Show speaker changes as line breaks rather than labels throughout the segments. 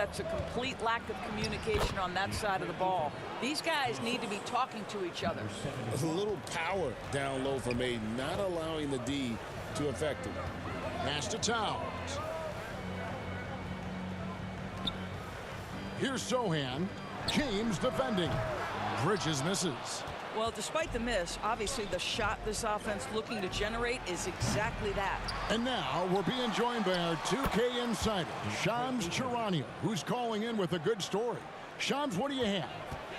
that's a complete lack of communication on that side of the ball. These guys need to be talking to each other.
A little power down low from Aiden, not allowing the D to affect him.
Pass to Towns. Here's Sohan. James defending. Bridges misses.
Well, despite the miss, obviously the shot this offense looking to generate is exactly that.
And now we're being joined by our 2K insider, Shams Charania, who's calling in with a good story. Shams, what do you have?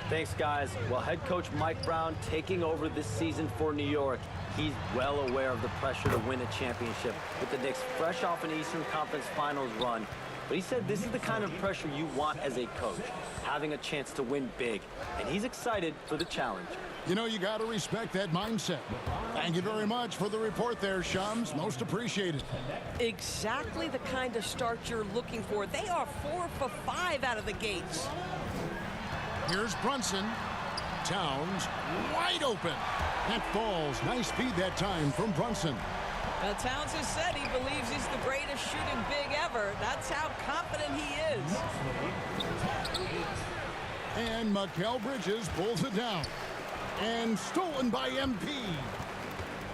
Thanks, guys. Well, head coach Mike Brown taking over this season for New York. He's well aware of the pressure to win a championship with the Knicks fresh off an Eastern Conference Finals run. But he said this is the kind of pressure you want as a coach, having a chance to win big. And he's excited for the challenge.
You know, you got to respect that mindset. Thank you very much for the report there, Shams. Most appreciated.
Exactly the kind of start you're looking for. They are 4 for 5 out of the gates.
Here's Brunson. Towns wide open. That falls. Nice feed that time from Brunson.
Now, Towns has said he believes he's the greatest shooting big ever. That's how confident he is.
And Mikal Bridges pulls it down. And stolen by MP.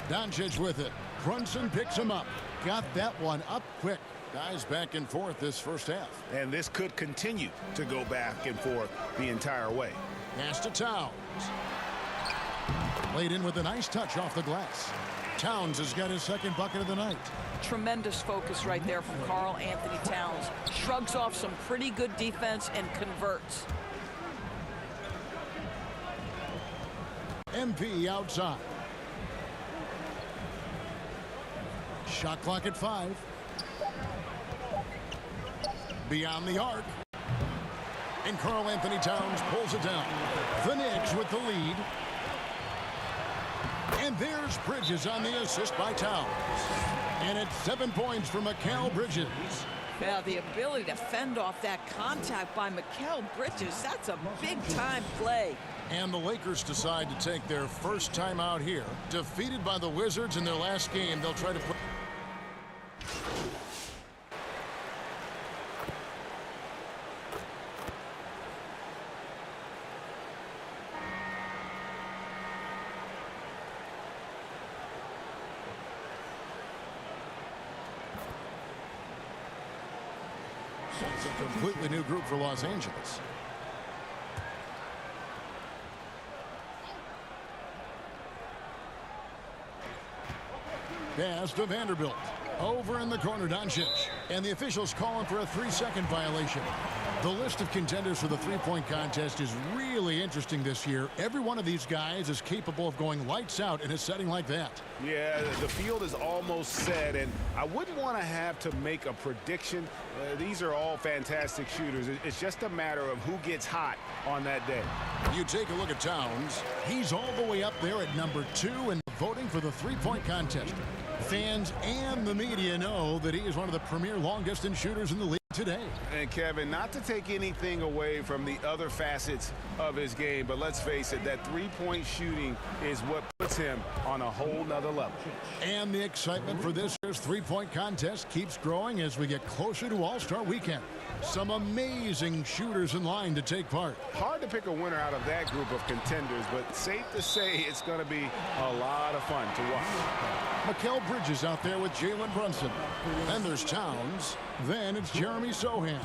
Doncic with it. Brunson picks him up. Got that one up quick. Guys back and forth this first half.
And this could continue to go back and forth the entire way.
Pass to Towns. Played in with a nice touch off the glass. Towns has got his second bucket of the night.
Tremendous focus right there from Karl Anthony Towns. Shrugs off some pretty good defense and converts.
MP outside. Shot clock at 5. Beyond the arc. And Karl Anthony Towns pulls it down. The Knicks with the lead. And there's Bridges on the assist by Towns. And it's 7 points for Mikal Bridges.
Yeah, the ability to fend off that contact by Mikal Bridges, that's a big-time play.
And the Lakers decide to take their first time out here. Defeated by the Wizards in their last game, they'll try to put... It's a completely new group for Los Angeles. Pass to Vanderbilt. Over in the corner, Doncic. And the officials calling for a 3-second violation. The list of contenders for the three-point contest is really interesting this year. Every one of these guys is capable of going lights out in a setting like that.
Yeah, the field is almost set, and I wouldn't want to have to make a prediction. These are all fantastic shooters. It's just a matter of who gets hot on that day.
You take a look at Towns. He's all the way up there at number 2 in voting for the three-point contest. Fans and the media know that he is one of the premier long-distance shooters in the league today.
And Kevin, not to take anything away from the other facets of his game, but let's face it, that three-point shooting is what puts him on a whole nother level.
And the excitement for this year's three-point contest keeps growing as we get closer to All-Star Weekend. Some amazing shooters in line to take part.
Hard to pick a winner out of that group of contenders, but safe to say it's going to be a lot of fun to watch.
Mikal Bridges out there with Jalen Brunson. Then there's Towns. Then it's Jeremy Sohan.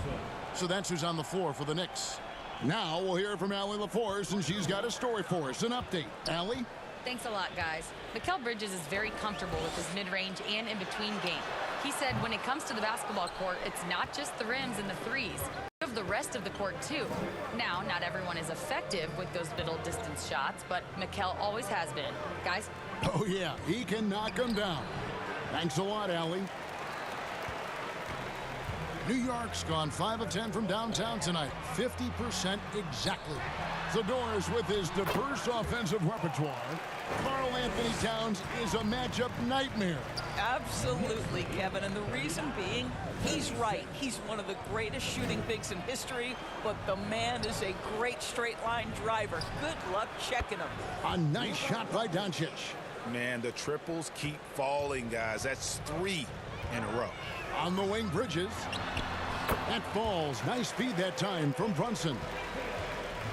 So that's who's on the floor for the Knicks. Now we'll hear from Allie LaForce, and she's got a story for us. An update. Allie?
Thanks a lot, guys. Mikal Bridges is very comfortable with his mid-range and in-between game. He said when it comes to the basketball court, it's not just the rims and the threes, of the rest of the court, too. Now, not everyone is effective with those middle-distance shots, but Mikal always has been. Guys?
Oh, yeah. He can knock them down. Thanks a lot, Allie. New York's gone 5 of 10 from downtown tonight. 50% exactly. The Doors with his diverse offensive repertoire. Karl Anthony Towns is a matchup nightmare.
Absolutely, Kevin. And the reason being, he's right. He's one of the greatest shooting bigs in history, but the man is a great straight-line driver. Good luck checking him.
A nice shot by Doncic.
Man, the triples keep falling, guys. That's 3 in a row.
On the wing, Bridges. That falls. Nice feed that time from Brunson.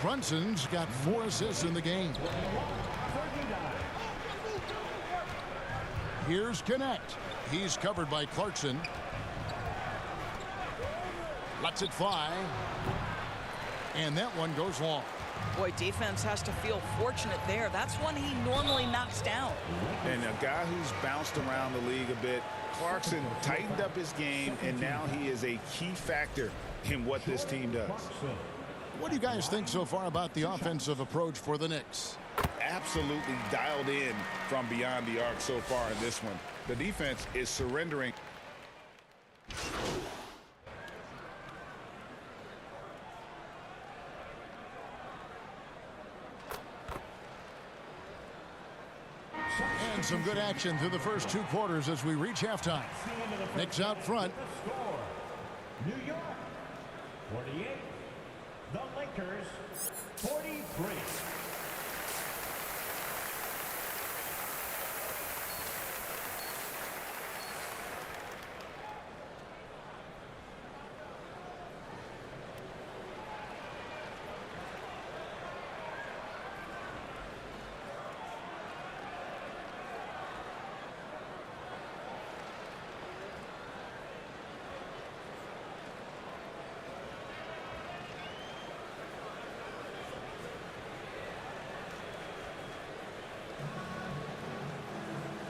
Brunson's got 4 assists in the game. Here's Connect. He's covered by Clarkson. Lets it fly. And that one goes long.
Boy, defense has to feel fortunate there. That's one he normally knocks down.
And a guy who's bounced around the league a bit, Clarkson tightened up his game, and now he is a key factor in what this team does.
What do you guys think so far about the offensive approach for the Knicks?
Absolutely dialed in from beyond the arc so far in this one. The defense is surrendering.
And some good action through the first 2 quarters as we reach halftime. Knicks out front.
New York, 48. The Lakers, 43.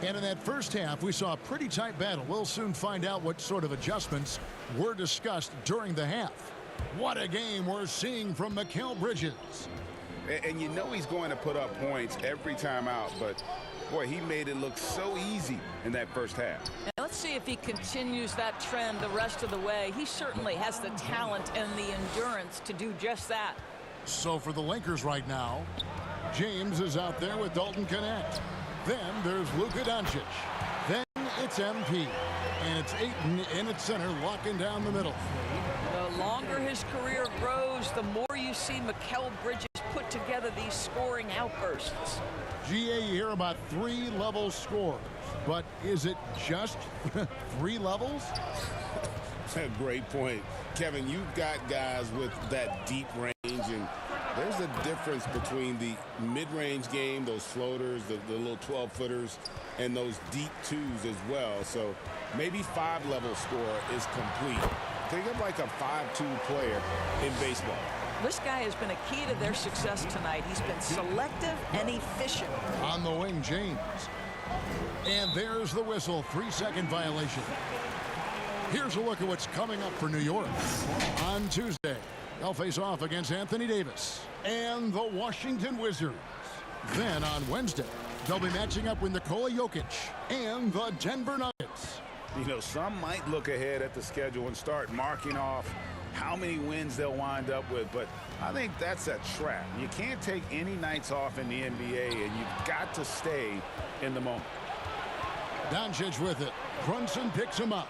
And in that first half, we saw a pretty tight battle. We'll soon find out what sort of adjustments were discussed during the half. What a game we're seeing from Mikal Bridges.
And you know he's going to put up points every time out, but boy, he made it look so easy in that first half.
And let's see if he continues that trend the rest of the way. He certainly has the talent and the endurance to do just that.
So for the Lakers right now, James is out there with Dalton Connect. Then there's Luka Doncic. Then it's MP. And it's Ayton in at center, locking down the middle.
The longer his career grows, the more you see Mikal Bridges put together these scoring outbursts.
GA, you hear about 3-level scores. But is it just 3 levels?
Great point. Kevin, you've got guys with that deep range, and there's a difference between the mid-range game, those floaters, the little 12-footers, and those deep 2s as well. So maybe 5-level score is complete. Think of like a 5-2 player in baseball.
This guy has been a key to their success tonight. He's been selective and efficient.
On the wing, James. And there's the whistle, 3-second violation. Here's a look at what's coming up for New York. On Tuesday, they'll face off against Anthony Davis and the Washington Wizards. Then on Wednesday, they'll be matching up with Nikola Jokic and the Denver Nuggets.
You know, some might look ahead at the schedule and start marking off how many wins they'll wind up with, but I think that's a trap. You can't take any nights off in the NBA, and you've got to stay in the moment.
Doncic with it. Brunson picks him up.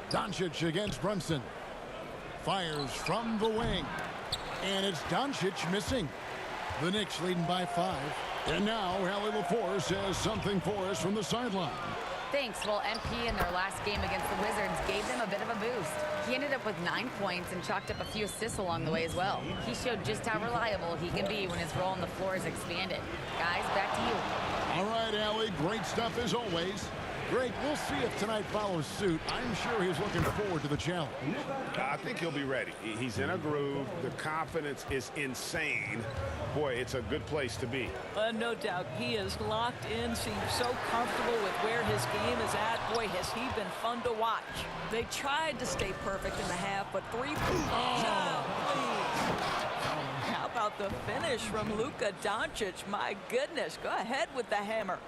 Doncic against Brunson. Fires from the wing. And it's Doncic missing. The Knicks leading by 5. And now Allie LaForce says something for us from the sideline.
Thanks. Well, MP in their last game against the Wizards gave them a bit of a boost. He ended up with 9 points and chalked up a few assists along the way as well. He showed just how reliable he can be when his role on the floor is expanded. Guys, back to you.
All right, Allie, great stuff as always. Greg, we'll see if tonight follows suit. I'm sure he's looking forward to the challenge.
I think he'll be ready. He's in a groove. The confidence is insane. Boy, it's a good place to be.
No doubt. He is locked in, seems so comfortable with where his game is at. Boy, has he been fun to watch. They tried to stay perfect in the half, but 3 How about the finish from Luka Doncic? My goodness. Go ahead with the hammer.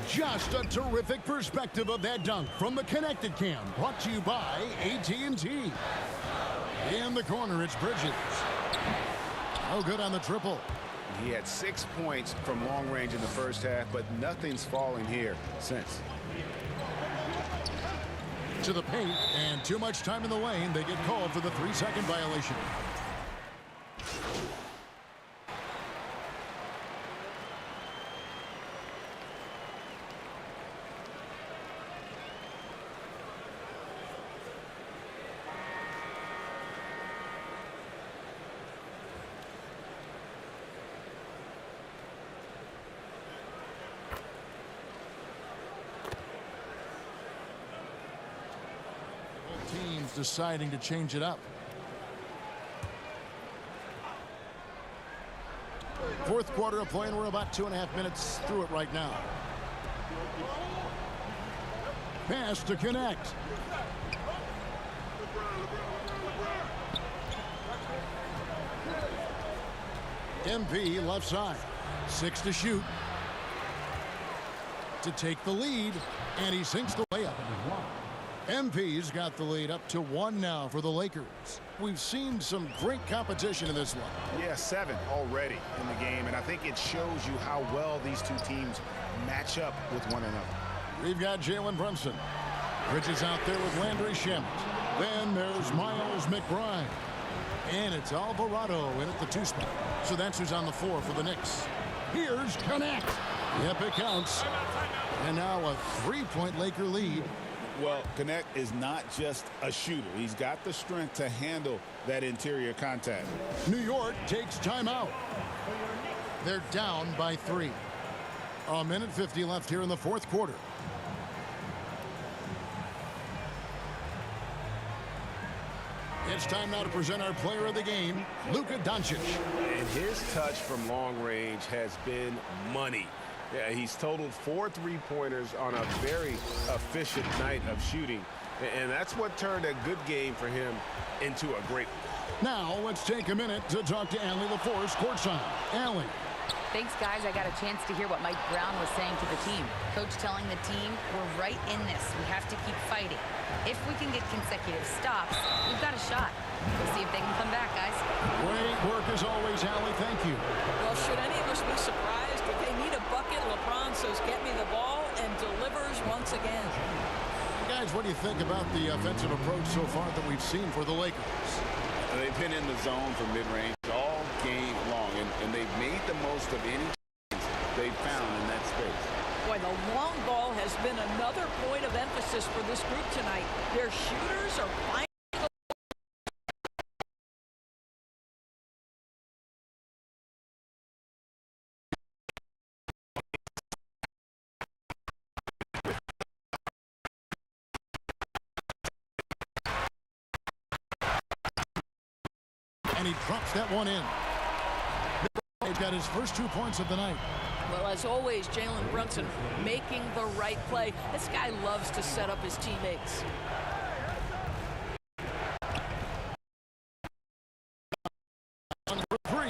Just a terrific perspective of that dunk from the Connected Cam, brought to you by AT&T. In the corner, it's Bridges. Oh, good on the triple.
He had 6 points from long range in the first half, but nothing's falling here since.
To the paint, and too much time in the lane. They get called for the 3-second violation. themselves deciding to change it up. Fourth quarter of play, and we're about 2.5 minutes through it right now. Pass to connect. MP left side. 6 to shoot. To take the lead, and he sinks the layup. MP's got the lead up to 1 now for the Lakers. We've seen some great competition in this one.
Yeah, 7 already in the game, and I think it shows you how well these two teams match up with one another.
We've got Jalen Brunson. Bridges out there with Landry Shamet. Then there's Miles McBride. And it's Alvarado in at the 2 spot. So that's who's on the floor for the Knicks. Here's Connect. Yep, it counts. And now a 3-point Laker lead.
Well, Connect is not just a shooter. He's got the strength to handle that interior contact.
New York takes timeout. They're down by 3. 1:50 left here in the fourth quarter. It's time now to present our player of the game, Luka Doncic.
And his touch from long range has been money. Yeah, he's totaled 4 3-pointers on a very efficient night of shooting. And that's what turned a good game for him into a great one.
Now let's take a minute to talk to Allie LaForce courtside. Allie.
Thanks, guys. I got a chance to hear what Mike Brown was saying to the team. Coach telling the team, we're right in this. We have to keep fighting. If we can get consecutive stops, we've got a shot. We'll see if they can come back, guys.
Great work as always, Allie. Thank you.
Well, should any of us be surprised if they need a bucket? LeBron says, get me the ball, and delivers once again.
Guys, what do you think about the offensive approach so far that we've seen for the Lakers?
They've been in the zone from mid-range all game long, and they've made the most of any chance they've found in that space.
Boy, the long ball has been another point of emphasis for this group tonight. Their shooters are finding
and he drops that one in. He's got his first 2 points of the night.
Well, as always, Jalen Brunson making the right play. This guy loves to set up his teammates.
Number 3.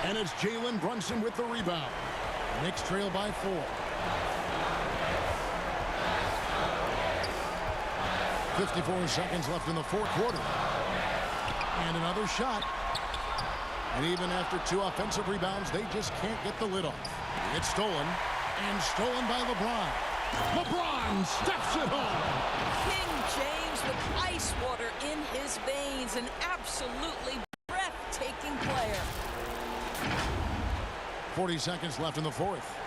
And it's Jalen Brunson with the rebound. Knicks trail by 4. 54 seconds left in the fourth quarter. And another shot. And even after 2 offensive rebounds, they just can't get the lid off. It's stolen, and stolen by LeBron. LeBron steps it home.
King James with ice water in his veins. An absolutely breathtaking player.
40 seconds left in the fourth.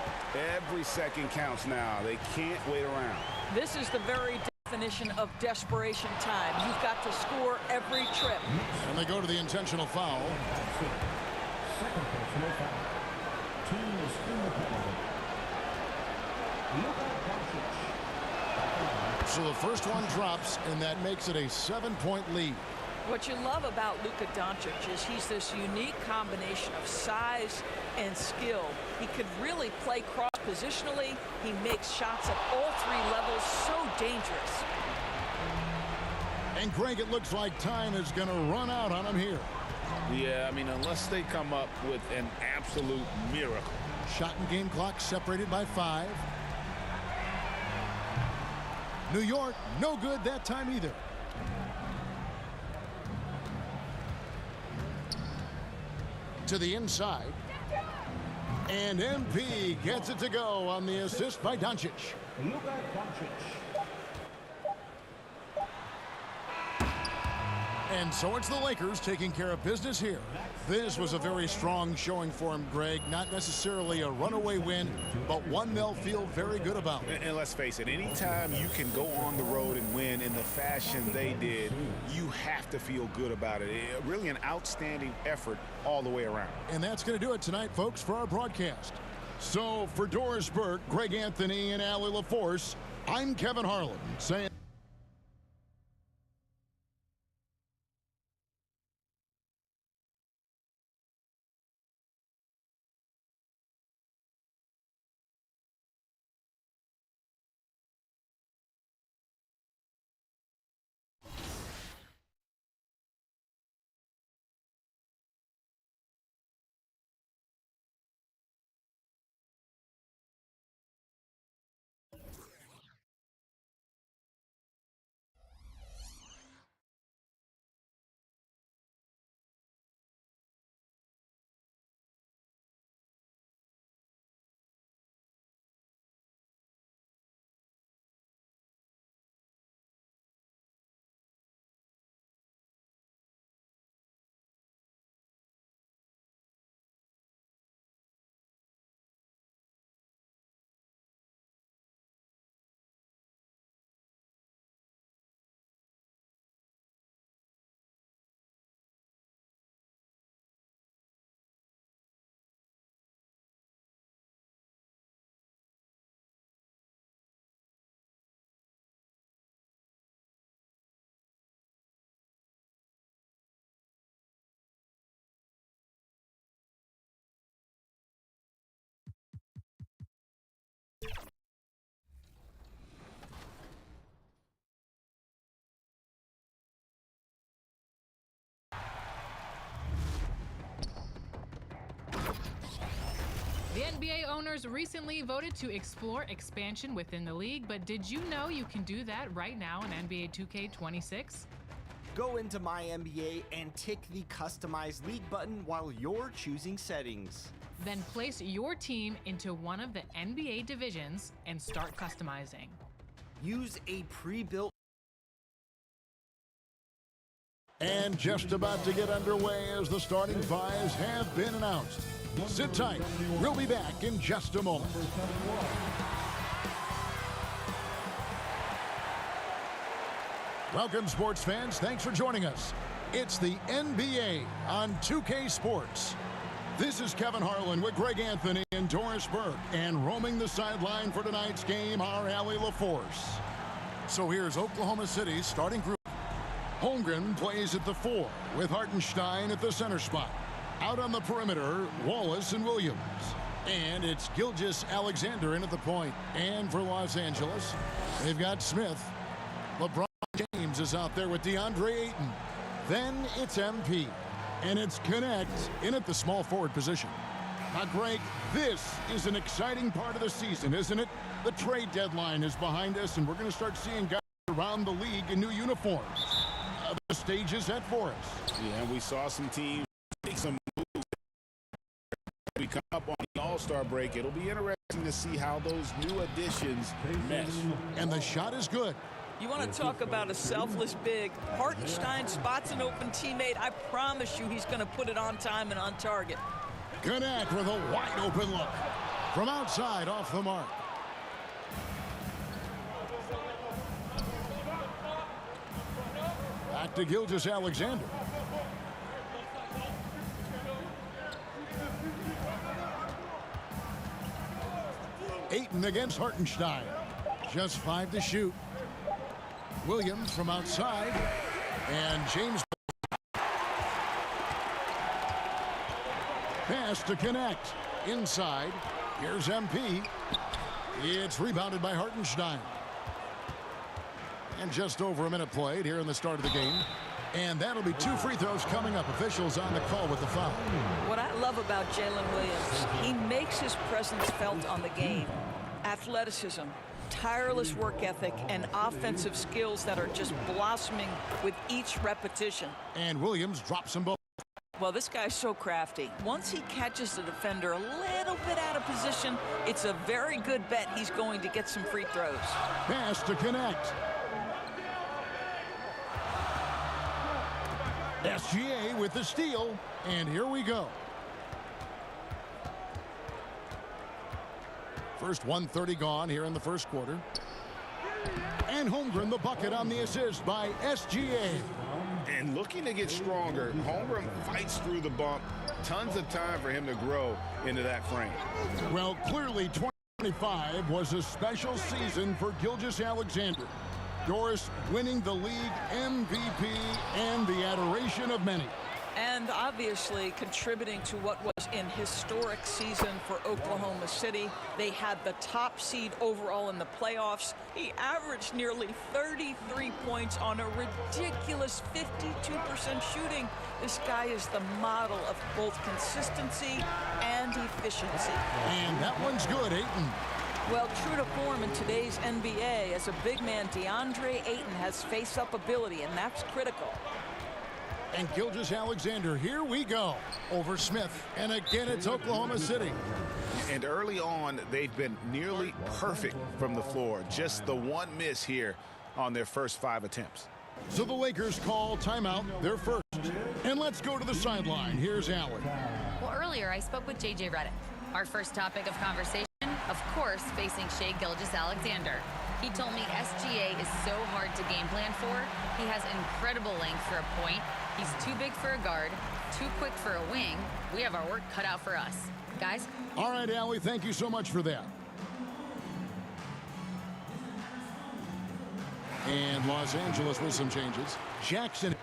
Every second counts now. They can't wait around.
This is the very definition of desperation time. You've got to score every trip.
And they go to the intentional foul.
Second personal foul. Team is in the penalty. Luka Doncic.
So the first one drops, and that makes it a 7-point lead.
What you love about Luka Doncic is he's this unique combination of size and skill. He could really play cross-positionally. He makes shots at all 3 levels, so dangerous.
And Greg, it looks like time is going to run out on him here.
Yeah, I mean, unless they come up with an absolute miracle.
Shot and game clock separated by 5. New York, no good that time either. To the inside. And MP gets it to go on the assist by Doncic.
Luka Doncic.
And so it's the Lakers taking care of business here. This was a very strong showing for him, Greg. Not necessarily a runaway win, but one they'll feel very good about.
And let's face it, anytime you can go on the road and win in the fashion they did, you have to feel good about it. Really an outstanding effort all the way around.
And that's going to do it tonight, folks, for our broadcast. So for Doris Burke, Greg Anthony, and Allie LaForce, I'm Kevin Harlan saying
NBA owners recently voted to explore expansion within the league, but did you know you can do that right now in NBA 2K26?
Go into My NBA and tick the Customize League button while you're choosing settings.
Then place your team into one of the NBA divisions and start customizing.
Use a pre-built.
And just about to get underway as the starting fives have been announced. Sit tight. We'll be back in just a moment. Welcome, sports fans. Thanks for joining us. It's the NBA on 2K Sports. This is Kevin Harlan with Greg Anthony and Doris Burke, and roaming the sideline for tonight's game, our Allie LaForce. So here's Oklahoma City's starting group. Holmgren plays at the 4 with Hartenstein at the center spot. Out on the perimeter, Wallace and Williams. And it's Gilgeous-Alexander in at the point. And for Los Angeles, they've got Smith. LeBron James is out there with DeAndre Ayton. Then it's MP. And it's Connect in at the small forward position. Now, Greg, this is an exciting part of the season, isn't it? The trade deadline is behind us, and we're going to start seeing guys around the league in new uniforms. The stage is set for us.
Yeah, and we saw some teams make some moves. We come up on the All-Star break. It'll be interesting to see how those new additions mesh.
And the shot is good.
You want to talk about a selfless big. Hartenstein spots an open teammate. I promise you he's going to put it on time and on target.
Connect with a wide open look. From outside, off the mark. Back to Gilgeous-Alexander. Ayton against Hartenstein. Just 5 to shoot. Williams from outside, and James pass to Connect. Inside, here's MP. It's rebounded by Hartenstein. And just over a minute played here in the start of the game. And that'll be 2 free throws coming up. Officials on the call with the foul.
What I love about Jalen Williams, he makes his presence felt on the game. Athleticism, tireless work ethic, and offensive skills that are just blossoming with each repetition.
And Williams drops them both.
Well, this guy's so crafty. Once he catches the defender a little bit out of position, it's a very good bet he's going to get some free throws.
Pass to Connect. SGA with the steal, and here we go. First 1:30 gone here in the first quarter. And Holmgren the bucket on the assist by SGA.
And looking to get stronger, Holmgren fights through the bump. Tons of time for him to grow into that frame.
Well, clearly 2025 was a special season for Gilgeous-Alexander. Doris winning the league MVP and the adoration of many.
And obviously contributing to what was an historic season for Oklahoma City. They had the top seed overall in the playoffs. He averaged nearly 33 points on a ridiculous 52% shooting. This guy is the model of both consistency and efficiency.
And that one's good, Ayton.
Well, true to form in today's NBA, as a big man, DeAndre Ayton has face-up ability, and that's critical.
And Gilgeous-Alexander, here we go, over Smith. And again, it's Oklahoma City.
And early on, they've been nearly perfect from the floor. Just the one miss here on their first 5 attempts.
So the Lakers call timeout, their first. And let's go to the sideline. Here's Allen.
Well, earlier I spoke with J.J. Redick. Our first topic of conversation, of course, facing Shai Gilgeous-Alexander. He told me SGA is so hard to game plan for. He has incredible length for a point. He's too big for a guard, too quick for a wing. We have our work cut out for us. Guys?
All right, Allie, thank you so much for that. And Los Angeles with some changes. Jackson.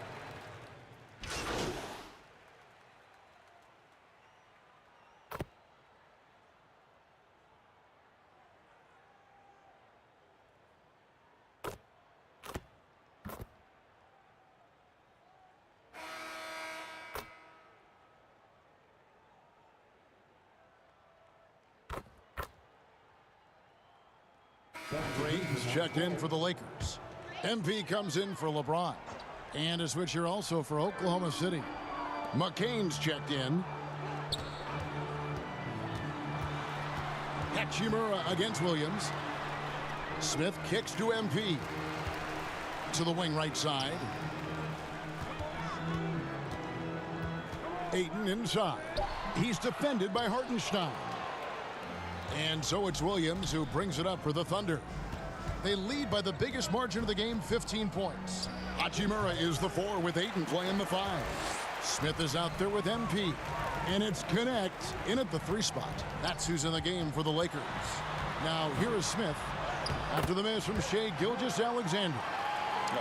Draden's checked in for the Lakers. MP comes in for LeBron. And a switch here also for Oklahoma City. McCain's checked in. Hachimura against Williams. Smith kicks to MP. To the wing right side. Ayton inside. He's defended by Hartenstein. And so it's Williams who brings it up for the Thunder. They lead by the biggest margin of the game, 15 points. Hachimura is the 4 with Ayton playing the 5. Smith is out there with MP. And it's Connect in at the 3 spot. That's who's in the game for the Lakers. Now here is Smith after the miss from Shai Gilgeous-Alexander.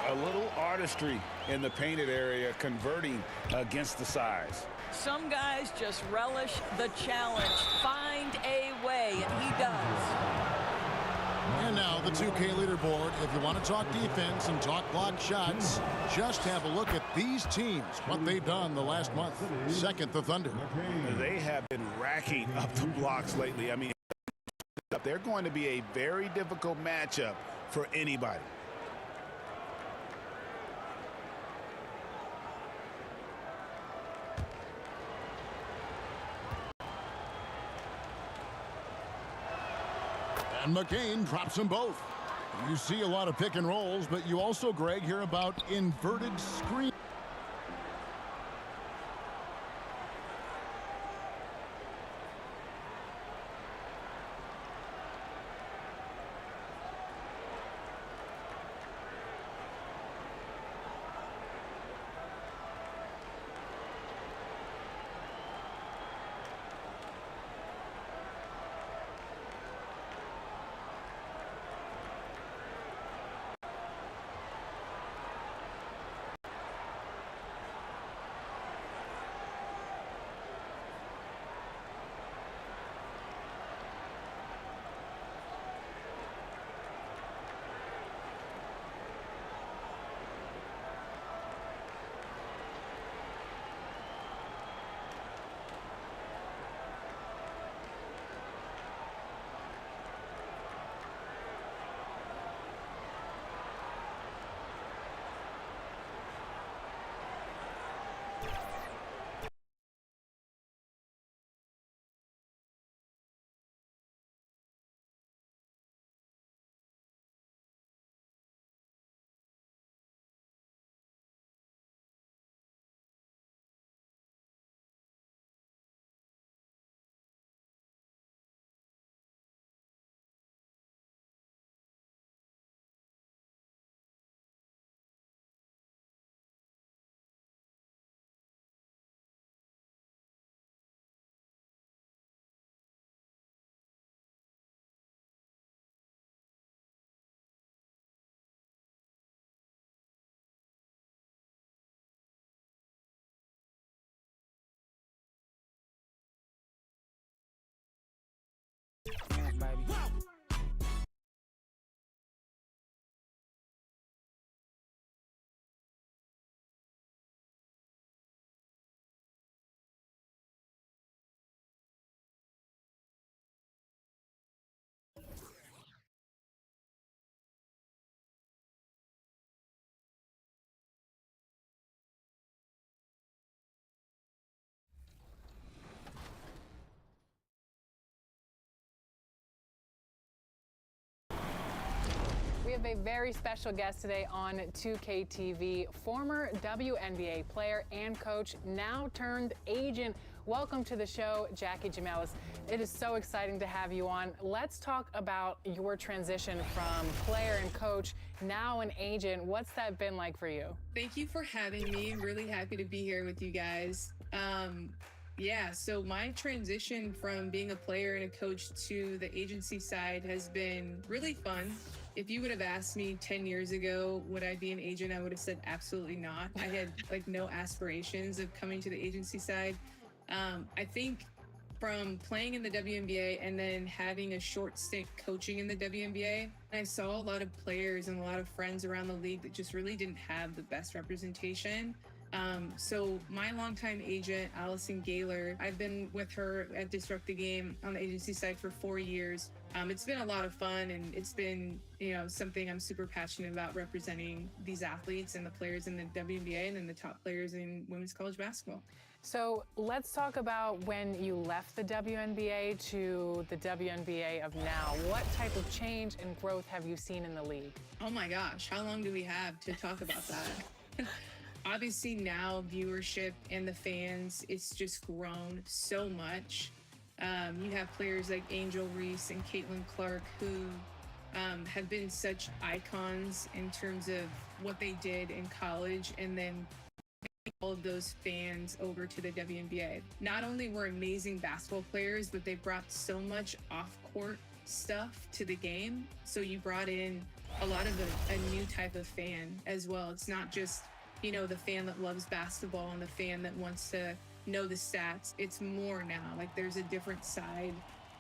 A little artistry in the painted area, converting against the size.
Some guys just relish the challenge. Find a way, and he does.
And now the 2K leaderboard. If you want to talk defense and talk block shots, just have a look at these teams, what they've done the last month. Second, the Thunder.
They have been racking up the blocks lately. I mean, they're going to be a very difficult matchup for anybody.
And McCain drops them both. You see a lot of pick and rolls, but you also, Greg, hear about inverted screen.
We have a very special guest today on 2K TV, former WNBA player and coach, now turned agent. Welcome to the show, Jackie Jamelis. It is so exciting to have you on. Let's talk about your transition from player and coach, now an agent. What's that been like for you?
Thank you for having me. I'm really happy to be here with you guys. Yeah, so my transition from being a player and a coach to the agency side has been really fun. If you would have asked me 10 years ago, would I be an agent? I would have said absolutely not. I had no aspirations of coming to the agency side. I think from playing in the WNBA and then having a short stint coaching in the WNBA, I saw a lot of players and a lot of friends around the league that just really didn't have the best representation. So my longtime agent, Allison Gaylor, I've been with her at Disrupt the Game on the agency side for 4 years. It's been a lot of fun, and it's been, something I'm super passionate about, representing these athletes and the players in the WNBA and then the top players in women's college basketball.
So let's talk about when you left the WNBA to the WNBA of now. What type of change and growth have you seen in the league?
Oh my gosh, how long do we have to talk about that? Obviously now viewership and the fans, it's just grown so much. You have players like Angel Reese and Caitlin Clark who have been such icons in terms of what they did in college, and then all of those fans over to the WNBA. Not only were amazing basketball players, but they brought so much off-court stuff to the game. So you brought in a lot of a new type of fan as well. It's not just, the fan that loves basketball and the fan that wants to know the stats. It's more now, like there's a different side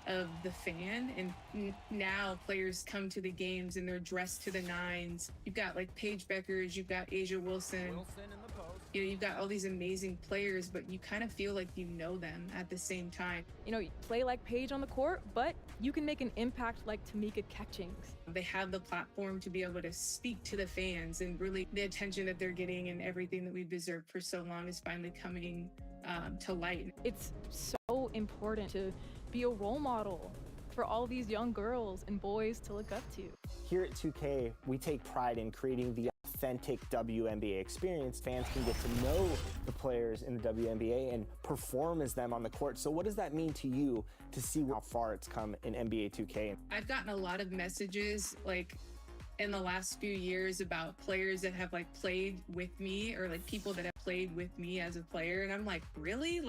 of the fan, and now players come to the games and they're dressed to the nines. You've got like Paige Beckers, you've got Asia Wilson in the post. You've got all these amazing players, but you kind of feel like you know them at the same time.
You play like Paige on the court, but you can make an impact like Tamika Catchings.
They have the platform to be able to speak to the fans, and really the attention that they're getting and everything that we've deserved for so long is finally coming to light.
It's so important to be a role model for all these young girls and boys to look up to.
Here at 2K, we take pride in creating the authentic WNBA experience. Fans can get to know the players in the WNBA and perform as them on the court. So what does that mean to you to see how far it's come in NBA 2K?
I've gotten a lot of messages in the last few years about players that have played with me, or people that have played with me as a player. And I'm like, really?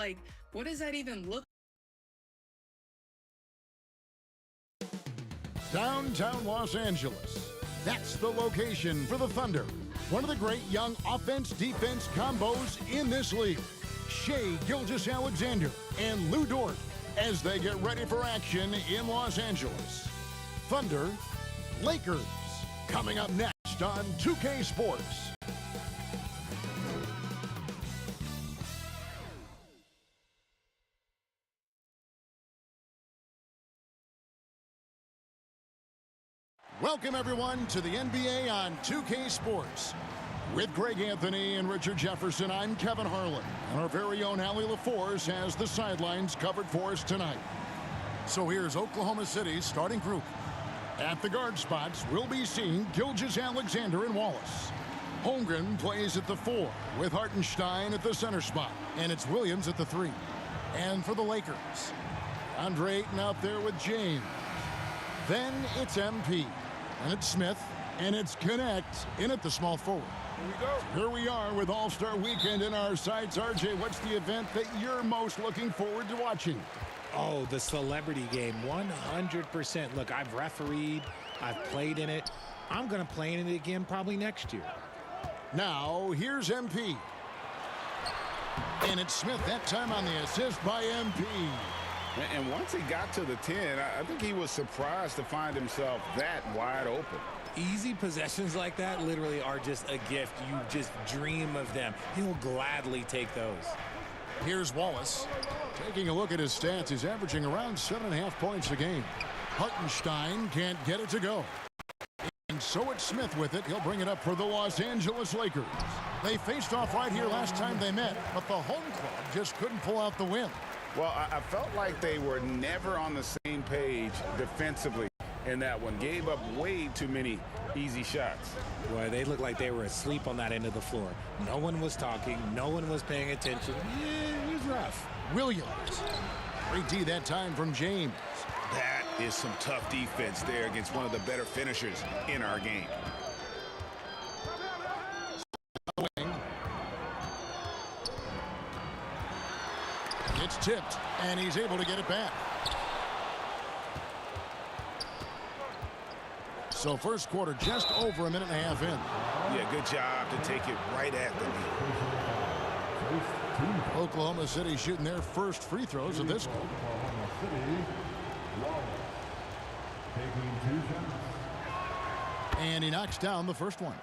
What does that even look like?
Downtown Los Angeles. That's the location for the Thunder. One of the great young offense-defense combos in this league. Shai Gilgeous-Alexander and Lou Dort as they get ready for action in Los Angeles. Thunder, Lakers, coming up next on 2K Sports. Welcome, everyone, to the NBA on 2K Sports. With Greg Anthony and Richard Jefferson, I'm Kevin Harlan. And our very own Allie LaForce has the sidelines covered for us tonight. So here's Oklahoma City's starting group. At the guard spots, we'll be seeing Gilgeous-Alexander and Wallace. Holmgren plays at the 4, with Hartenstein at the center spot. And it's Williams at the 3. And for the Lakers, Andre Ayton out there with James. Then it's MP. And it's Smith, and it's Connect in at the small forward.
Here we go.
Here we are with All-Star Weekend in our sights. RJ, what's the event that you're most looking forward to watching?
Oh, the celebrity game, 100%. Look, I've refereed, I've played in it. I'm going to play in it again probably next year.
Now, here's MP. And it's Smith that time on the assist by MP.
And once he got to the 10, I think he was surprised to find himself that wide open.
Easy possessions like that literally are just a gift. You just dream of them. He'll gladly take those.
Here's Wallace. Taking a look at his stats, he's averaging around 7.5 points a game. Hartenstein can't get it to go. And so it's Smith with it. He'll bring it up for the Los Angeles Lakers. They faced off right here last time they met, but the home club just couldn't pull out the win.
Well, I felt like they were never on the same page defensively in that one. Gave up way too many easy shots.
Boy, they looked like they were asleep on that end of the floor. No one was talking. No one was paying attention. Yeah, it was rough.
Williams. Great D that time from James.
That is some tough defense there against one of the better finishers in our game.
It's tipped, and he's able to get it back. So first quarter just over a minute and a half in.
Yeah, good job to take it right at the lead.
Oklahoma City shooting their first free throws of this one. And he knocks down the first one.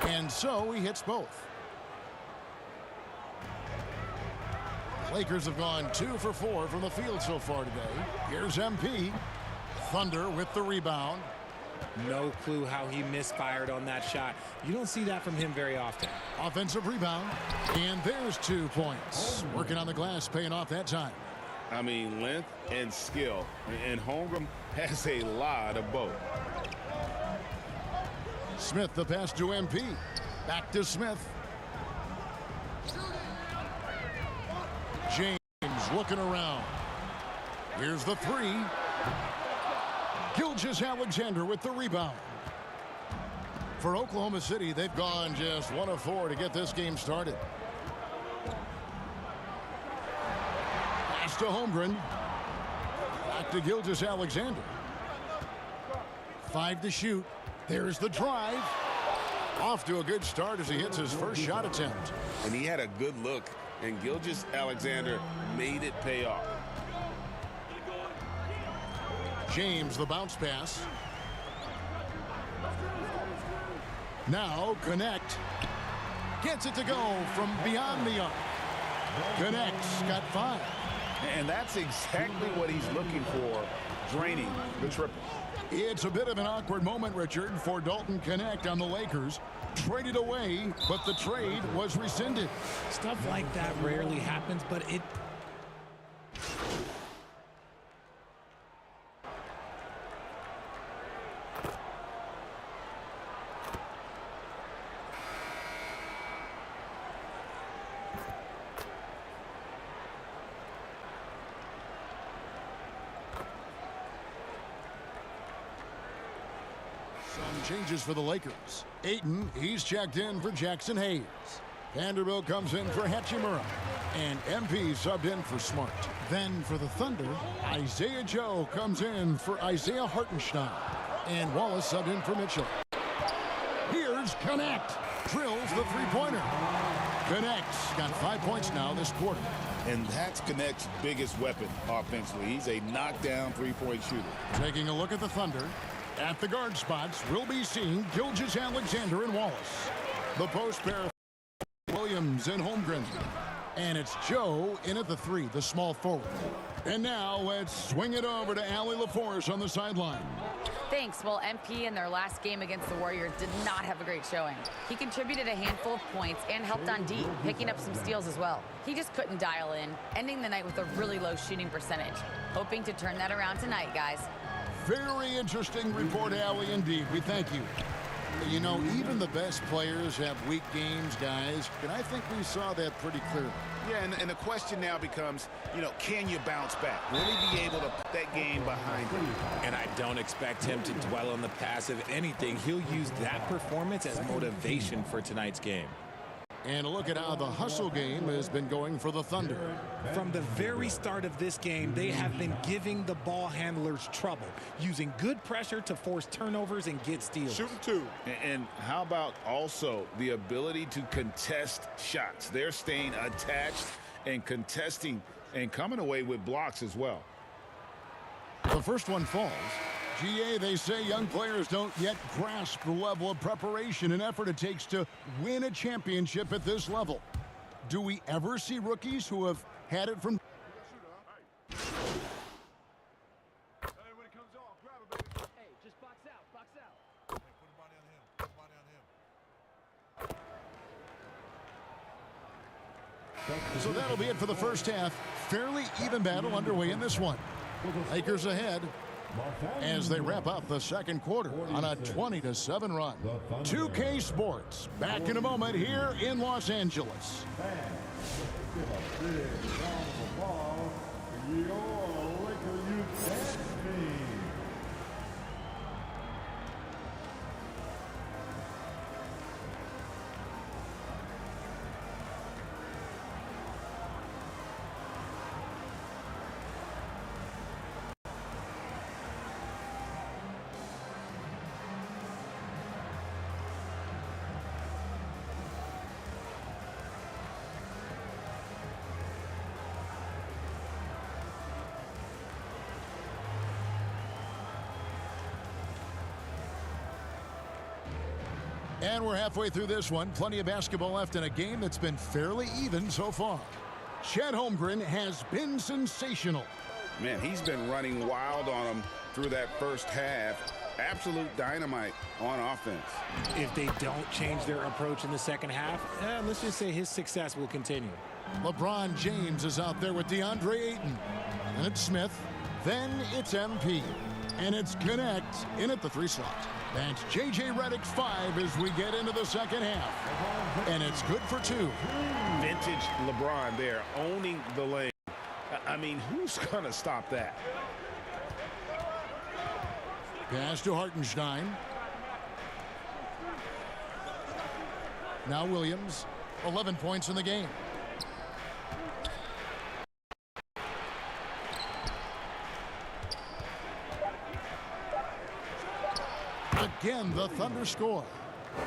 And so he hits both. Lakers have gone 2 for 4 from the field so far today. Here's MP. Thunder with the rebound.
No clue how he misfired on that shot. You don't see that from him very often.
Offensive rebound. And there's 2 points. Working on the glass, paying off that time.
I mean, length and skill. And Holmgren has a lot of both.
Smith, the pass to MP. Back to Smith. James looking around. Here's the 3. Gilgeous-Alexander with the rebound. For Oklahoma City, they've gone just 1 of 4 to get this game started. Pass to Holmgren. Back to Gilgeous-Alexander. 5 to shoot. There's the drive. Off to a good start as he hits his first shot attempt.
And he had a good look, and Gilgeous-Alexander made it pay off.
James, the bounce pass. Now connect. Gets it to go from beyond the arc. Connects, got 5.
And that's exactly what he's looking for, draining the triple.
It's a bit of an awkward moment, Richard, for Dalton Connect on the Lakers. Traded away, but the trade was rescinded.
Stuff like that rarely happens, but it...
Changes for the Lakers. Ayton, he's checked in for Jackson Hayes. Vanderbilt comes in for Hachimura. And MP subbed in for Smart. Then for the Thunder, Isaiah Joe comes in for Isaiah Hartenstein. And Wallace subbed in for Mitchell. Here's Connect. Drills the three-pointer. Connect's got 5 points now this quarter.
And that's Connect's biggest weapon offensively. He's a knockdown three-point shooter.
Taking a look at the Thunder. At the guard spots, we'll be seeing Gilgeous-Alexander and Wallace. The post pair of Williams and Holmgren. And it's Joe in at the 3, the small forward. And now let's swing it over to Allie LaForce on the sideline.
Thanks. Well, MP in their last game against the Warriors did not have a great showing. He contributed a handful of points and helped on D, picking up some steals as well. He just couldn't dial in, ending the night with a really low shooting percentage. Hoping to turn that around tonight, guys.
Very interesting report, Allie, indeed. We thank you. You know, even the best players have weak games, guys, and I think we saw that pretty clearly.
Yeah, and the question now becomes, you know, can you bounce back? Really be able to put that game behind you?
And I don't expect him to dwell on the past. If anything, he'll use that performance as motivation for tonight's game.
And a look at how the hustle game has been going for the Thunder.
From the very start of this game, they have been giving the ball handlers trouble, using good pressure to force turnovers and get steals.
Shooting 2. And how about also the ability to contest shots? They're staying attached and contesting and coming away with blocks as well.
The first one falls. GA, they say young players don't yet grasp the level of preparation and effort it takes to win a championship at this level. Do we ever see rookies who have had it from... So that'll be it for the first half. Fairly even battle underway in this one. Lakers ahead as they wrap up the second quarter on a 20-7 run. 2K Sports back in a moment here in Los Angeles. And we're halfway through this one. Plenty of basketball left in a game that's been fairly even so far. Chet Holmgren has been sensational.
Man, he's been running wild on him through that first half. Absolute dynamite on offense.
If they don't change their approach in the second half, let's just say his success will continue.
LeBron James is out there with DeAndre Ayton. And it's Smith. Then it's MP. And it's Connect in at the 3 slot. That's J.J. Redick 5 as we get into the second half. And it's good for 2.
Vintage LeBron there, owning the lane. I mean, who's going to stop that?
Pass to Hartenstein. Now Williams. 11 points in the game. Again, the Thunder score.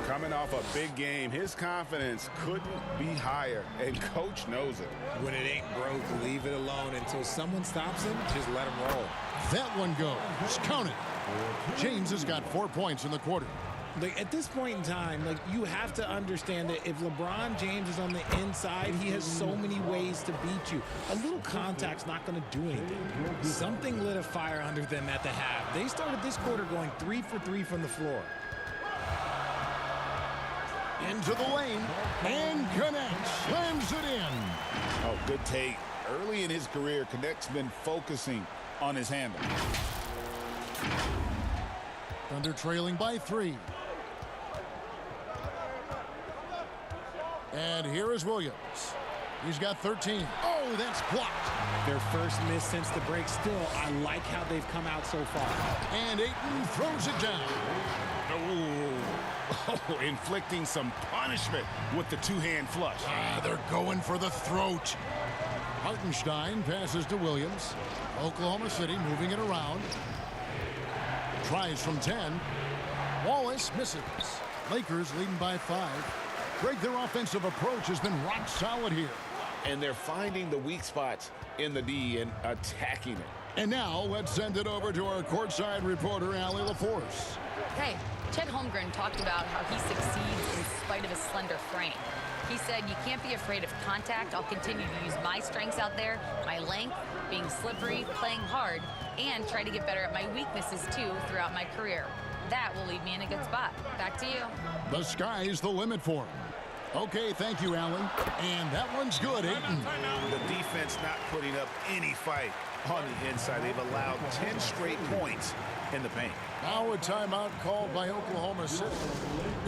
Coming off a big game, his confidence couldn't be higher, and coach knows it.
When it ain't broke, leave it alone until someone stops him. Just let him roll.
That one goes. Count it. James has got 4 points in the quarter.
Like, at this point in time, like, you have to understand that if LeBron James is on the inside, he has so many ways to beat you. A little contact's not going to do anything. Something lit a fire under them at the half. They started this quarter going 3 for 3 from the floor.
Into the lane, and Connect slams it in.
Oh, good take. Early in his career, Connect's been focusing on his handle.
Thunder trailing by 3. And here is Williams. He's got 13. Oh, that's blocked.
Their first miss since the break. Still, I like how they've come out so far.
And Ayton throws it down.
Oh, inflicting some punishment with the two-hand flush.
They're going for the throat. Hartenstein passes to Williams. Oklahoma City moving it around. Tries from 10. Wallace misses. Lakers leading by 5. Greg, their offensive approach has been rock solid here.
And they're finding the weak spots in the D and attacking it.
And now let's send it over to our courtside reporter, Allie LaForce.
Hey, Chet Holmgren talked about how he succeeds in spite of his slender frame. He said, you can't be afraid of contact. I'll continue to use my strengths out there, my length, being slippery, playing hard, and try to get better at my weaknesses, too, throughout my career. That will leave me in a good spot. Back to you.
The sky's the limit for him. Okay, thank you, Allen. And that one's good, Ayton.
The defense not putting up any fight on the inside. They've allowed 10 straight points in the paint.
Now a timeout called by Oklahoma City.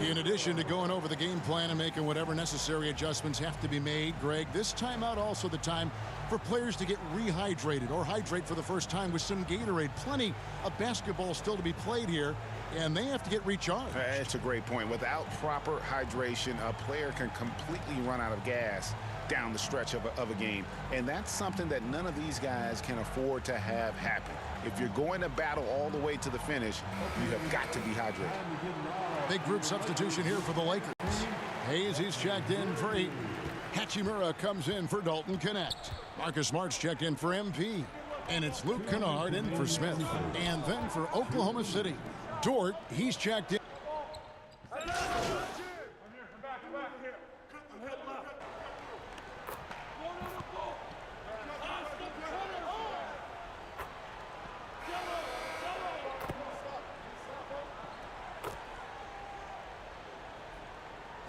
In addition to going over the game plan and making whatever necessary adjustments have to be made, Greg, this timeout also the time for players to get rehydrated or hydrate for the first time with some Gatorade. Plenty of basketball still to be played here, and they have to get recharged.
That's a great point. Without proper hydration, a player can completely run out of gas down the stretch of a game, and that's something that none of these guys can afford to have happen. If you're going to battle all the way to the finish, you have got to be hydrated.
Big group substitution here for the Lakers. Hayes, he's checked in for Ayton. Hachimura comes in for Dalton Connect. Marcus Smart's checked in for MP. And it's Luke Kennard in for Smith. And then for Oklahoma City, Dort, he's checked in.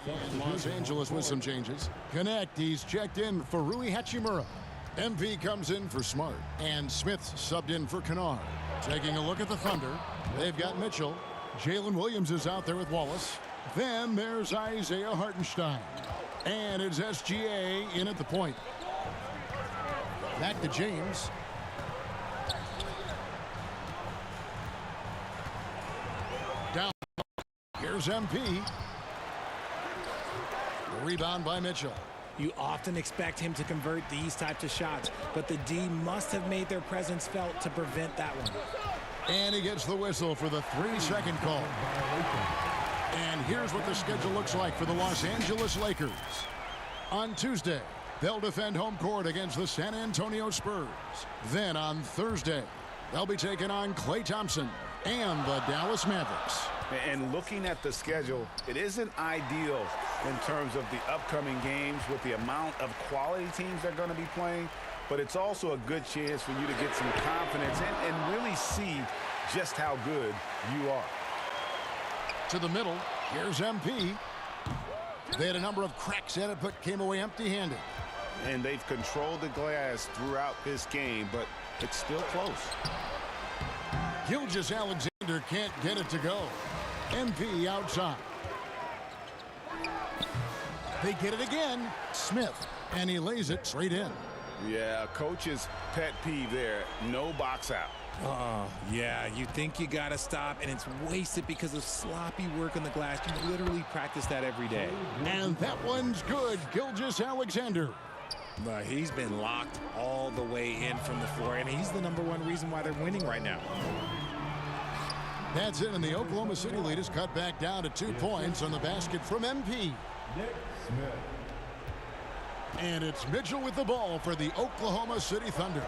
And Los Angeles with some changes. Connect, he's checked in for Rui Hachimura. MP comes in for Smart. And Smith subbed in for Kennard. Taking a look at the Thunder, they've got Mitchell. Jalen Williams is out there with Wallace. Then there's Isaiah Hartenstein. And it's SGA in at the point. Back to James. Down. Here's MP. Rebound by Mitchell.
You often expect him to convert these types of shots, but the D must have made their presence felt to prevent that one.
And he gets the whistle for the 3-second call. And here's what the schedule looks like for the Los Angeles Lakers. On Tuesday, they'll defend home court against the San Antonio Spurs. Then on Thursday, they'll be taking on Klay Thompson and the Dallas Mavericks.
And looking at the schedule, it isn't ideal in terms of the upcoming games with the amount of quality teams they're going to be playing, but it's also a good chance for you to get some confidence and really see just how good you are.
To the middle, here's MP. They had a number of cracks at it, but came away empty-handed.
And they've controlled the glass throughout this game, but it's still close.
Gilgeous-Alexander can't get it to go. MP outside. They get it again. Smith, and he lays it straight in.
Yeah, coach's pet peeve there. No box out.
Oh, yeah, you think you got to stop, and it's wasted because of sloppy work on the glass. You literally practice that every day.
And that one's good. Gilgeous-Alexander.
But he's been locked all the way in from the floor, and he's the #1 reason why they're winning right now.
That's it, and the Oklahoma City lead is cut back down to 2 points on the basket from MP. And it's Mitchell with the ball for the Oklahoma City Thunder.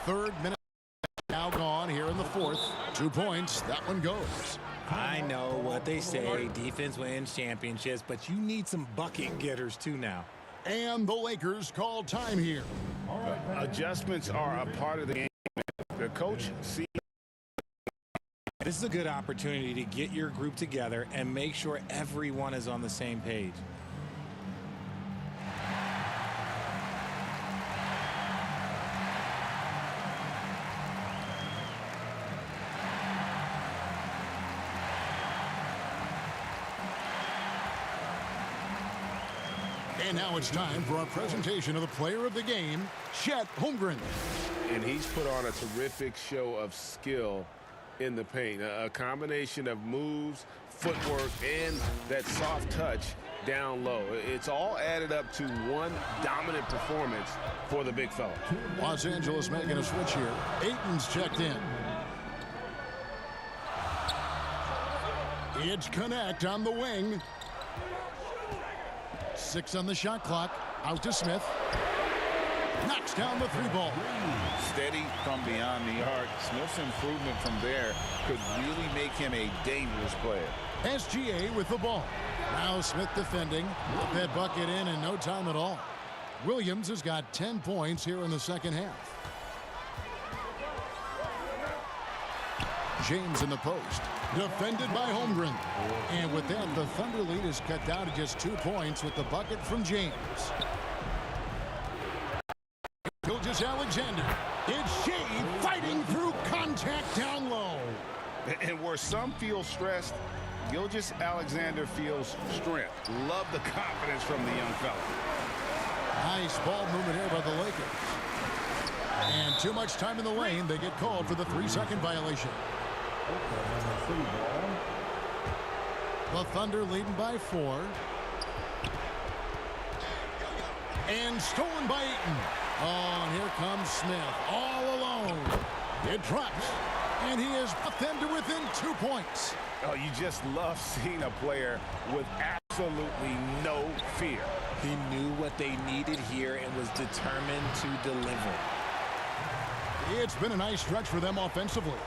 Third minute now gone here in the fourth. 2 points. That one goes.
I know what they say, defense wins championships, but you need some bucket getters too now.
And the Lakers call time here.
Adjustments are a part of the game. The coach sees.
This is a good opportunity to get your group together and make sure everyone is on the same page.
And now it's time for our presentation of the player of the game, Chet Holmgren.
And he's put on a terrific show of skill in the paint. A combination of moves, footwork, and that soft touch down low. It's all added up to one dominant performance for the big fella.
Los Angeles making a switch here. Ayton's checked in. It's Connect on the wing. 6 on the shot clock. Out to Smith. Knocks down the 3-ball.
Steady from beyond the arc. Smith's improvement from there could really make him a dangerous player.
SGA with the ball. Now Smith defending. Put that bucket in no time at all. Williams has got 10 points here in the second half. James in the post. Defended by Holmgren. And with that, the Thunder lead is cut down to just 2 points with the bucket from James. Gilgeous-Alexander. It's Shea fighting through contact down low.
And where some feel stressed, Gilgeous-Alexander feels strength. Love the confidence from the young fella.
Nice ball movement here by the Lakers. And too much time in the lane. They get called for the 3-second violation. The Thunder leading by 4. And stolen by Ayton. Oh, and here comes Smith all alone. It drops. And he has put them to within 2 points.
Oh, you just love seeing a player with absolutely no fear.
He knew what they needed here and was determined to deliver.
It's been a nice stretch for them offensively.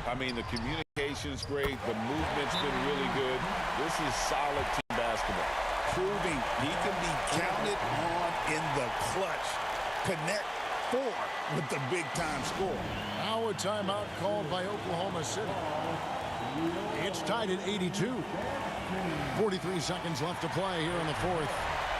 I mean, the communication's great. The movement's been really good. This is solid team basketball. Proving he can be counted on in the clutch. Connect 4 with the big-time score.
Now a timeout called by Oklahoma City. It's tied at 82. 43 seconds left to play here in the fourth.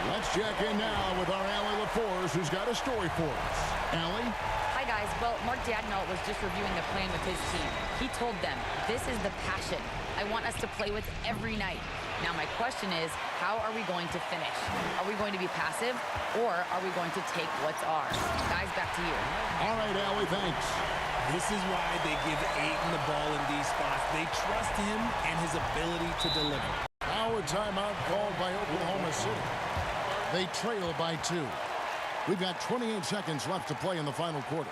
Let's check in now with our Allie LaForce, who's got a story for us. Allie?
Hi, guys. Well, Mark Dagnall was just reviewing the plan with his team. He told them, this is the passion I want us to play with every night. Now, my question is, how are we going to finish? Are we going to be passive, or are we going to take what's ours? Guys, back to you.
All right, Allie, thanks.
This is why they give Ayton the ball in these spots. They trust him and his ability to deliver.
Now a timeout called by Oklahoma City. They trail by 2. We've got 28 seconds left to play in the final quarter.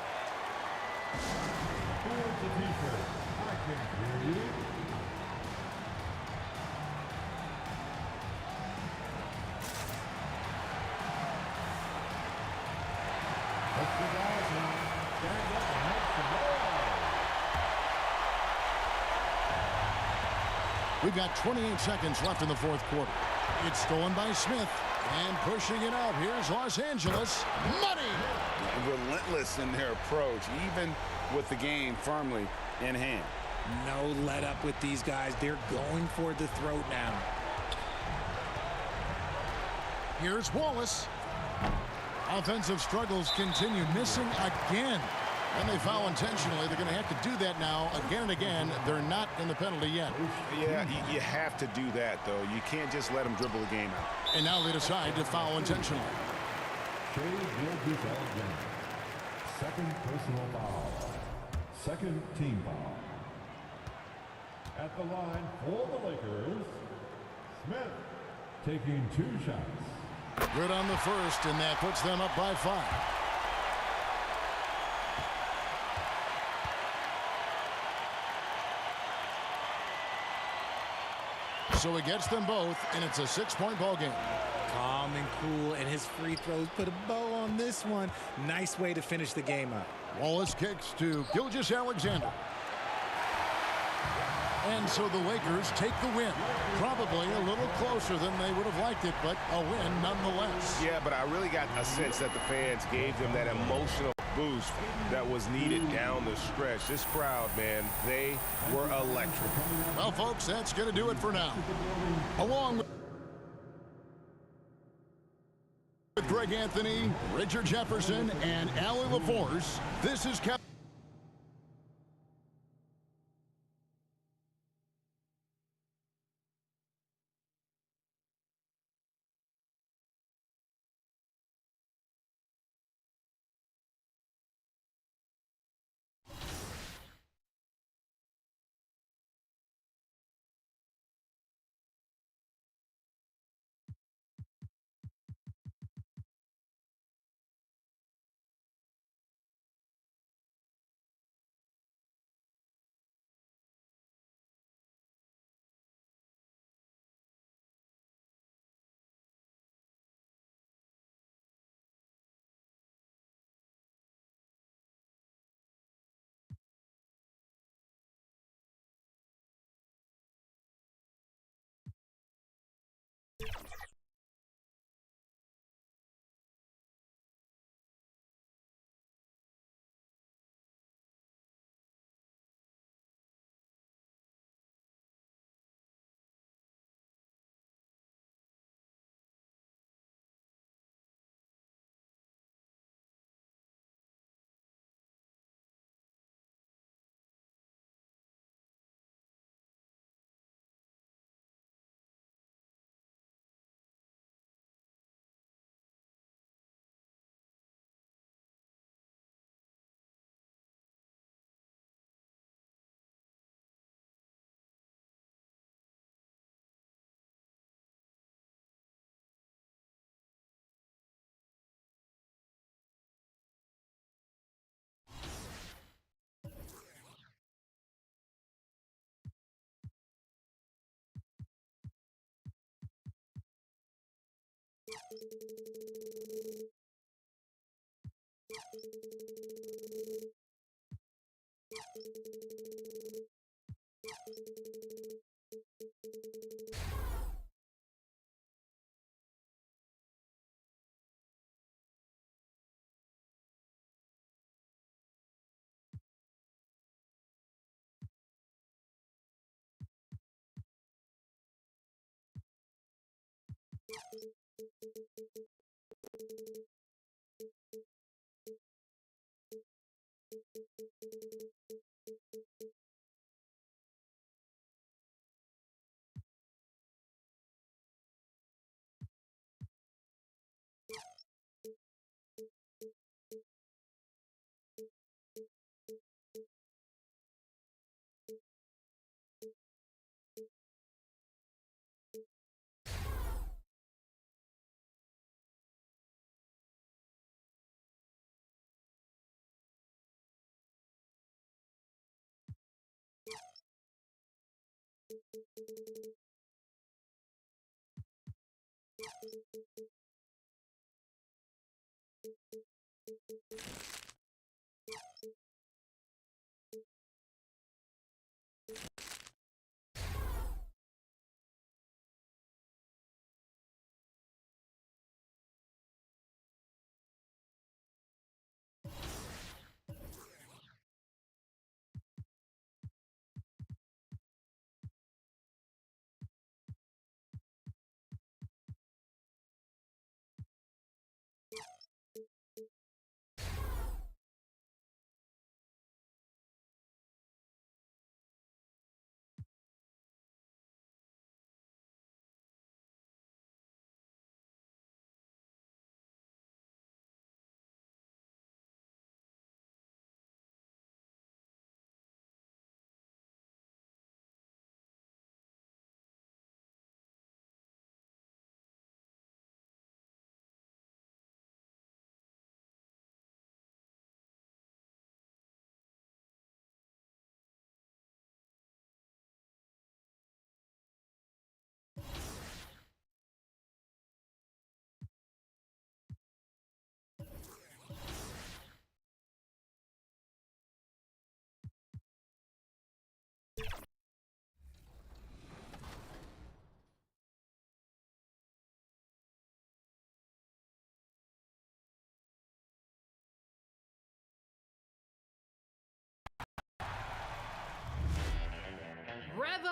We've got 28 seconds left in the fourth quarter. It's stolen by Smith. And pushing it up, here's Los Angeles. Money!
Relentless in their approach, even with the game firmly in hand.
No let up with these guys. They're going for the throat now.
Here's Wallace. Offensive struggles continue, missing again. And they foul intentionally. They're going to have to do that now again and again. They're not in the penalty yet.
Yeah, you have to do that, though. You can't just let them dribble the game out.
And now they decide to foul intentionally.
Second personal foul. Second team foul. At the line for the Lakers, Smith taking 2 shots.
Good on the first, and that puts them up by 5. So he gets them both, and it's a 6-point ball game.
Calm and cool, and his free throws put a bow on this one. Nice way to finish the game up.
Wallace kicks to Gilgeous-Alexander. And so the Lakers take the win. Probably a little closer than they would have liked it, but a win nonetheless.
Yeah, but I really got a sense that the fans gave them that emotional boost that was needed down the stretch. This crowd, man, they were electric.
Well, folks, that's going to do it for now. Along with Greg Anthony, Richard Jefferson, and Allie LaForce, this is Kevin.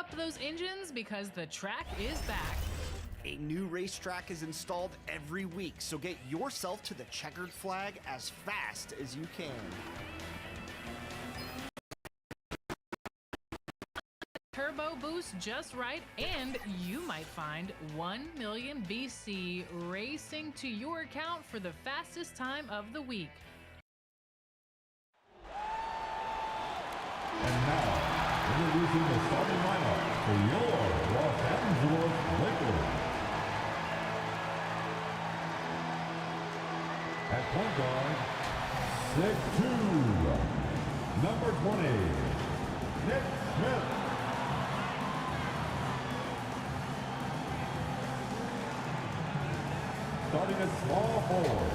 up those engines because the track is back.
A new racetrack is installed every week, so get yourself to the checkered flag as fast as you can.
Turbo boost just right, and you might find 1 million BC racing to your account for the fastest time of the week.
And now, introducing the starting lineup for your Los Angeles Lakers. At point guard, 6'2", number 20, Nick Smith. Starting at small forward.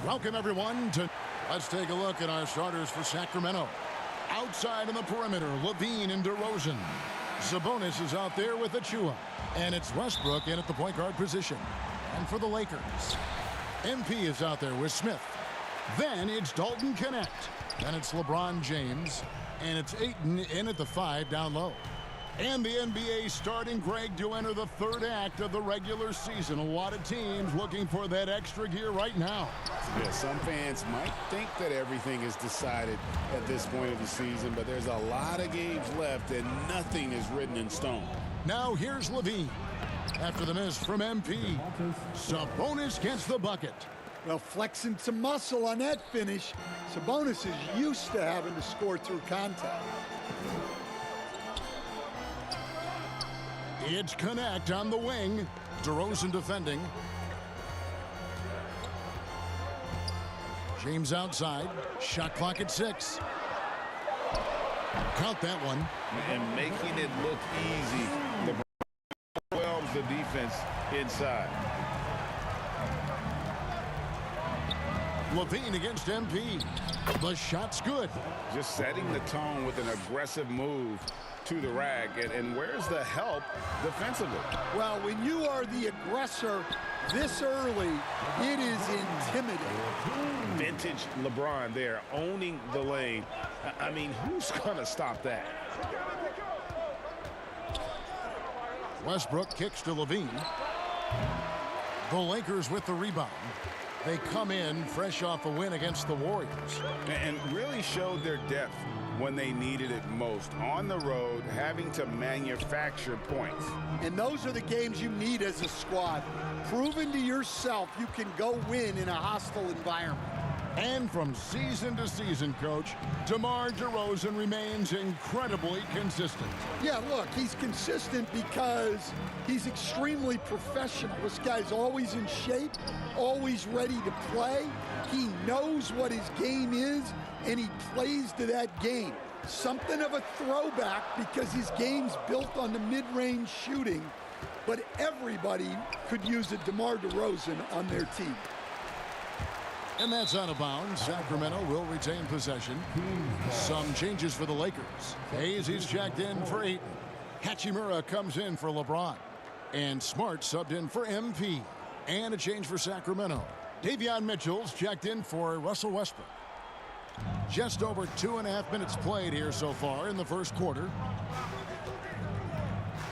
Welcome, everyone, to... Let's take a look at our starters for Sacramento. Outside in the perimeter, Levine and DeRozan. Sabonis is out there with Achua. And it's Westbrook in at the point guard position. And for the Lakers, MP is out there with Smith. Then it's Dalton Connect. Then it's LeBron James. And it's Ayton in at the 5 down low. And the NBA starting Greg to enter the third act of the regular season. A lot of teams looking for that extra gear right now.
Yeah, some fans might think that everything is decided at this point of the season, but there's a lot of games left and nothing is written in stone.
Now here's Levine. After the miss from MP, Sabonis gets the bucket.
Well, flexing some muscle on that finish. Sabonis is used to having to score through contact.
It's Connect on the wing. DeRozan defending. James outside. Shot clock at 6. Count that one.
And making it look easy. LeBron overwhelms the defense inside.
Levine against MP. The shot's good.
Just setting the tone with an aggressive move to the rack. And where's the help defensively?
Well, when you are the aggressor this early, it is intimidating.
Vintage LeBron there, owning the lane. I mean, who's going to stop that?
Westbrook kicks to Levine. The Lakers with the rebound. They come in fresh off a win against the Warriors.
And really showed their depth when they needed it most. On the road, having to manufacture points.
And those are the games you need as a squad. Proving to yourself you can go win in a hostile environment.
And from season to season, Coach, DeMar DeRozan remains incredibly consistent.
Yeah, look, he's consistent because he's extremely professional. This guy's always in shape, always ready to play. He knows what his game is, and he plays to that game. Something of a throwback because his game's built on the mid-range shooting, but everybody could use a DeMar DeRozan on their team.
And that's out of bounds. Sacramento will retain possession. Some changes for the Lakers. Hayes is checked in for Ayton. Hachimura comes in for LeBron. And Smart subbed in for MP. And a change for Sacramento. Davion Mitchell's checked in for Russell Westbrook. Just over 2.5 minutes played here so far in the first quarter.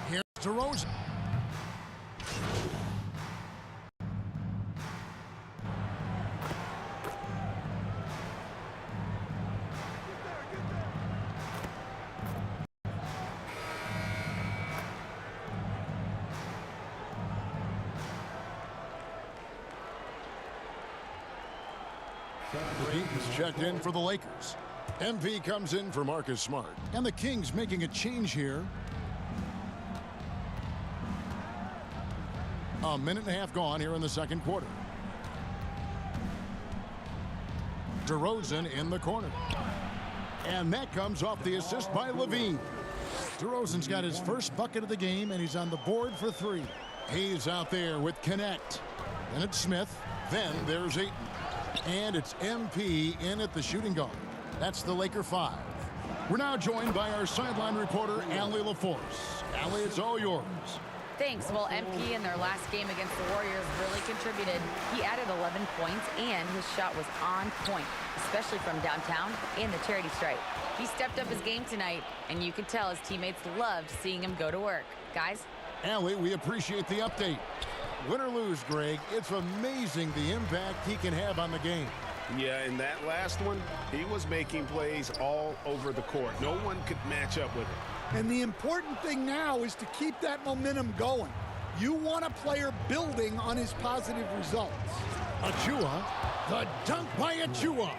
Here's DeRozan. Ayton's checked in for the Lakers. MP comes in for Marcus Smart. And the Kings making a change here. A minute and a half gone here in the second quarter. DeRozan in the corner. And that comes off the assist by Levine. DeRozan's got his first bucket of the game, and he's on the board for 3. He's out there with Connect. Then it's Smith. Then there's Ayton. And it's MP in at the shooting guard. That's the Laker 5. We're now joined by our sideline reporter, Allie LaForce. Allie, it's all yours.
Thanks. Well, MP in their last game against the Warriors really contributed. He added 11 points, and his shot was on point, especially from downtown and the charity stripe. He stepped up his game tonight, and you could tell his teammates loved seeing him go to work. Guys?
Allie, we appreciate the update. Win or lose, Greg, it's amazing the impact he can have on the game.
Yeah, in that last one, he was making plays all over the court. No one could match up with it.
And the important thing now is to keep that momentum going. You want a player building on his positive results.
Achua, the dunk by Achua.